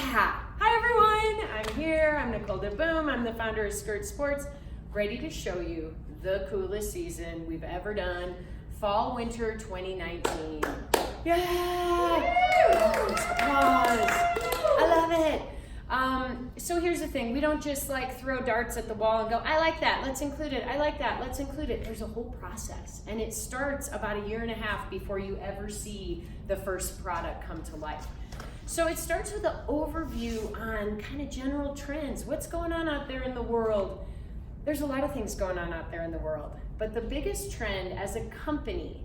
Yeah! Hi everyone! I'm here, I'm Nicole DeBoom, I'm the founder of Skirt Sports, ready to show you the coolest season we've ever done, Fall Winter 2019. Yeah! I love it! So here's the thing, we don't just like throw darts at the wall and go, I like that, let's include it, I like that, let's include it. There's a whole process, and it starts about 1.5 years before you ever see the first product come to life. So it starts with an overview on kind of general trends. What's going on out there in the world? There's a lot of things going on out there in the world, but the biggest trend as a company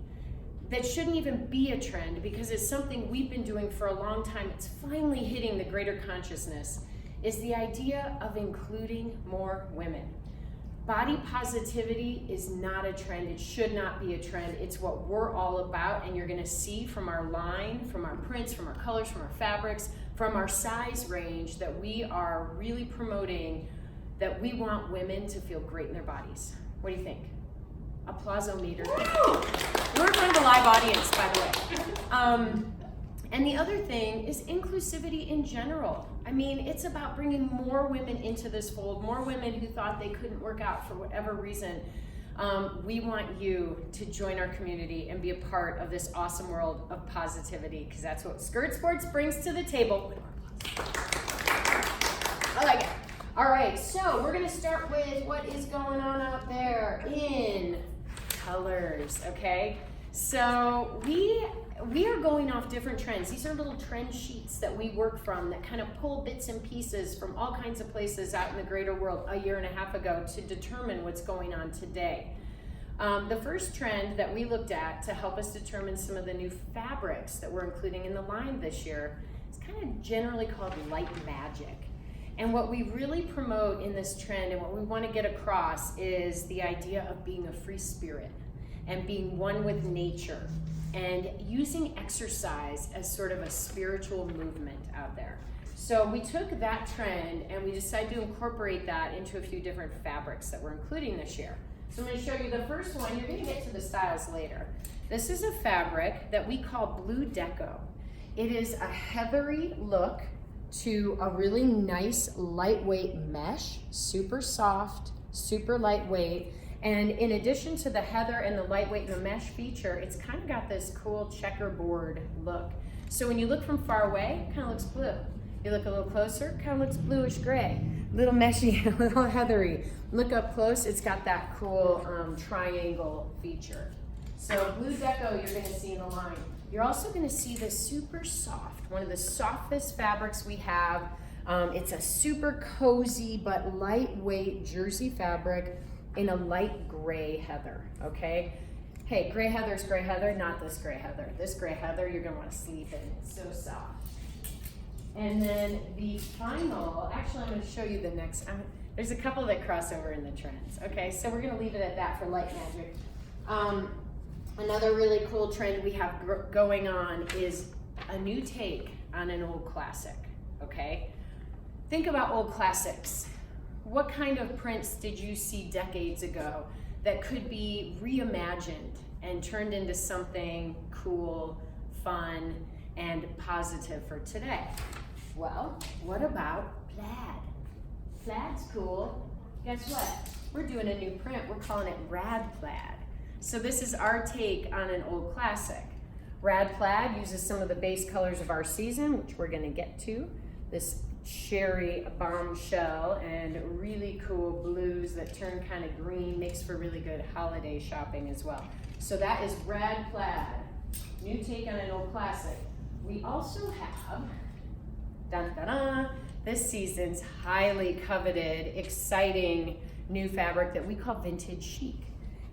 that shouldn't even be a trend because it's something we've been doing for a long time, it's finally hitting the greater consciousness, is the idea of including more women. Body positivity is not a trend. It should not be a trend. It's what we're all about, and you're gonna see from our line, from our prints, from our colors, from our fabrics, from our size range that we are really promoting that we want women to feel great in their bodies. What do you think? Applause-o-meter. We're in front of a live audience, by the way. And the other thing is inclusivity in general. I mean, it's about bringing more women into this fold, more women who thought they couldn't work out for whatever reason. We want you to join our community and be a part of this awesome world of positivity, because that's what Skirt Sports brings to the table. I like it. All right, so we're gonna start with what is going on out there in colors, okay? So we are going off different trends. These are little trend sheets that we work from that kind of pull bits and pieces from all kinds of places out in the greater world 1.5 years ago to determine what's going on today. The first trend that we looked at to help us determine some of the new fabrics that we're including in the line this year is kind of generally called light magic. And what we really promote in this trend and what we want to get across is the idea of being a free spirit and being one with nature and using exercise as sort of a spiritual movement out there. So we took that trend and we decided to incorporate that into a few different fabrics that we're including this year. So I'm going to show you the first one. You're going to get to the styles later. This is a fabric that we call Blue Deco. It is a heathery look to a really nice lightweight mesh, super soft, super lightweight. And in addition to the heather and the lightweight and the mesh feature, it's kind of got this cool checkerboard look. So when you look from far away, it kind of looks blue. You look a little closer, kind of looks bluish gray. Little meshy, a little heathery. Look up close, it's got that cool triangle feature. So Blue Deco you're gonna see in the line. You're also gonna see this super soft, one of the softest fabrics we have. It's a super cozy but lightweight jersey fabric in a light gray heather, okay? Hey, gray heather's gray heather, not this gray heather. This gray heather you're gonna wanna sleep in, it's so soft. And then the final, actually I'm gonna show you the next, there's a couple that cross over in the trends, okay? So we're gonna leave it at that for light magic. Another really cool trend we have going on is a new take on an old classic, okay? Think about old classics. What kind of prints did you see decades ago that could be reimagined and turned into something cool, fun, and positive for today? Well, what about plaid? Plaid's cool. Guess what? We're doing a new print. We're calling it Rad Plaid. So this is our take on an old classic. Rad Plaid uses some of the base colors of our season, which we're gonna get to. This cherry bombshell and really cool blues that turn kind of green, makes for really good holiday shopping as well. So that is Rad Plaid, new take on an old classic. We also have, dun, dun, dun, this season's highly coveted, exciting new fabric that we call Vintage Chic.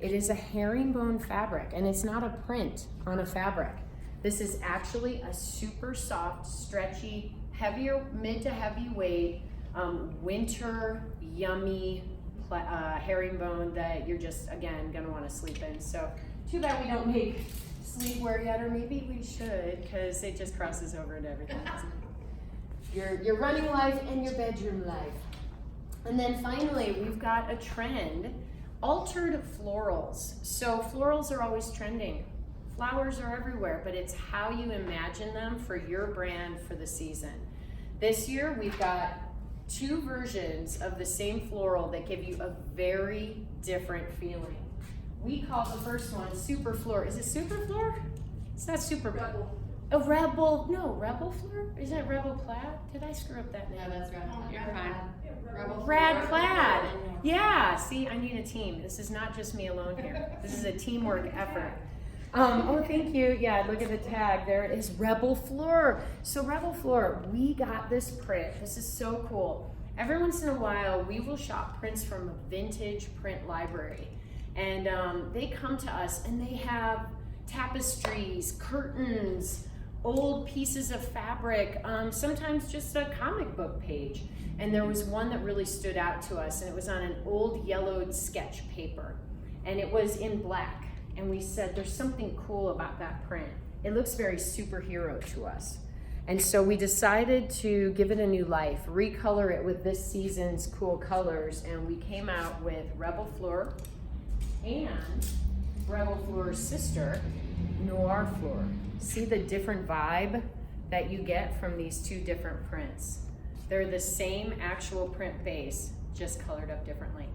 It is a herringbone fabric, and it's not a print on a fabric. This is actually a super soft, stretchy, heavier, mid to heavy weight, winter, yummy herringbone that you're just, again, gonna wanna sleep in. So too bad we don't make sleepwear yet, or maybe we should, because it just crosses over into everything. Your running life and your bedroom life. And then finally, we've got a trend, altered florals. So florals are always trending. Flowers are everywhere, but it's how you imagine them for your brand for the season. This year we've got 2 versions of the same floral that give you a very different feeling. We call the first one Super Floor. Is it Super Floor? It's not Super. Rebel. A Rebel, no, Rebel Floor? Isn't it Rebel Plaid? Did I screw up that name? No, that's Rebel. You're fine. Rebel. Rad Plaid. Yeah, see, I need a team. This is not just me alone here. This is a teamwork effort. Oh, thank you. Yeah, look at the tag. There it is, Rebel Floor. So Rebel Floor, we got this print. This is so cool. Every once in a while, we will shop prints from a vintage print library. And they come to us and they have tapestries, curtains, old pieces of fabric, sometimes just a comic book page. And there was one that really stood out to us, and it was on an old yellowed sketch paper. And it was in black. And we said, there's something cool about that print. It looks very superhero to us. And so we decided to give it a new life, recolor it with this season's cool colors, and we came out with Rebel Floor and Rebel Floor's sister, Noir Floor. See the different vibe that you get from these 2 different prints. They're the same actual print base, just colored up differently.